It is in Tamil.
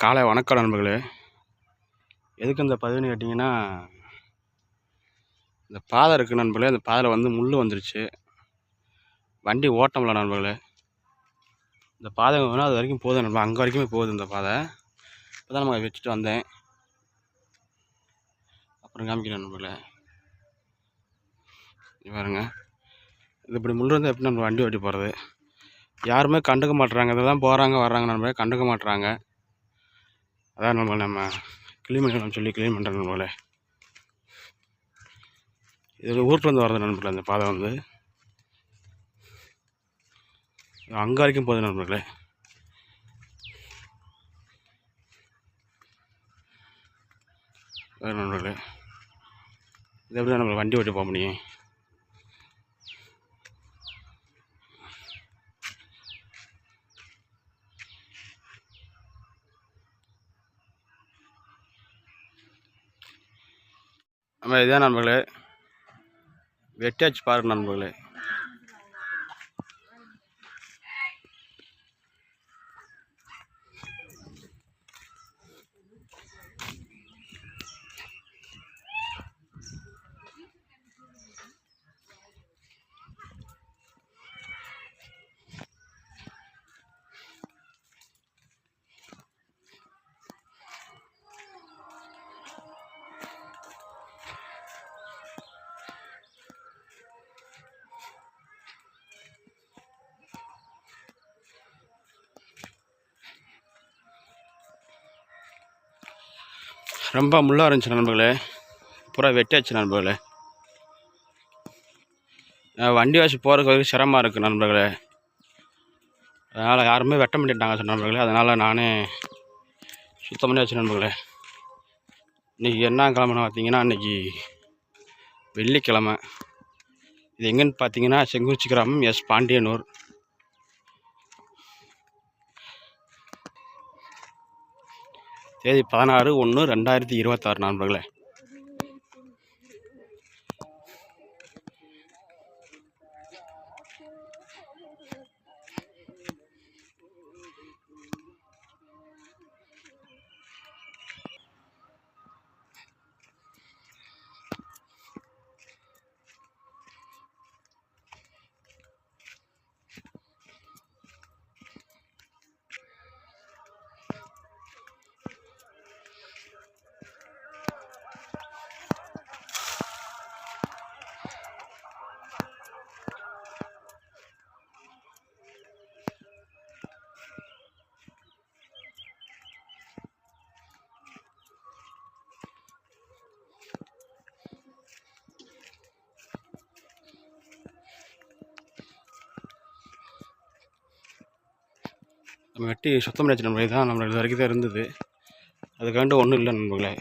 காலை வணக்கம் நண்பர்களே. எதுக்கு இந்த பதிவுன்னு கேட்டிங்கன்னா, இந்த பாதை இருக்குது நண்பர்களே. அந்த பாதையில் வந்து முள் வந்துருச்சு, வண்டி ஓட்ட முடியல நண்பர்களே. இந்த பாதை வேணால் அது வரைக்கும் போகுது நண்பர்களே, அங்கே வரைக்குமே போகுது இந்த பாதை. இப்போ தான் நம்ம வச்சுட்டு வந்தேன், அப்புறம் காமிக்கிறேன் நண்பர்களே. பாருங்க, இது இப்படி முள் வந்து எப்படி நம்ம வண்டி ஓட்டி போகிறது? யாருமே கண்டுக்க மாட்டுறாங்க. இதெல்லாம் போகிறாங்க வர்றாங்க நண்பர்களே, கண்டுக்க மாட்டுறாங்க. அதான் நம்ம க்ளீன் பண்ணிடலாம் சொல்லி க்ளீன் பண்ணுறேன் நண்பர்களே. இது ஊர்லேருந்து வரது நண்பர்களே. அந்த பாதை வந்து அங்கே வரைக்கும் போகுது நண்பர்களே. நண்பர்களே, இது எப்படி நம்ம வண்டி ஓட்டி போக முடியும்? நம்ம இதான் நண்பர்களே, வெட்டியாச்சு பாருங்க நண்பர்களே. ரொம்ப முள்ளாக இருந்துச்சு நண்பர்களே, பூரா வெட்டியாச்சு நண்பர்களே. வண்டி வச்சு போகிறதுக்கு வரைக்கும் சிரமமாக இருக்குது நண்பர்களே. அதனால் யாருமே வெட்ட மாட்டேட்டாங்க நண்பர்களே. அதனால் நானே சுத்தம் பண்ணி வச்சு நண்பர்களே. இன்றைக்கி என்ன கிழமைன்னு பார்த்தீங்கன்னா, இன்றைக்கி வெள்ளிக்கிழமை. இது எங்கேன்னு பார்த்தீங்கன்னா, செங்குறிச்சி கிராமம், எஸ் பாண்டியனூர். தேதி 16/1/2026 நண்பர்களே. நம்ம வெட்டி சுத்தம் பண்ணியாச்சு நண்பர்களே. தான் நம்மளுக்கு இது வரைக்கும் தான் இருந்தது, அதுக்காண்டு ஒன்றும் இல்லை நண்பர்களே.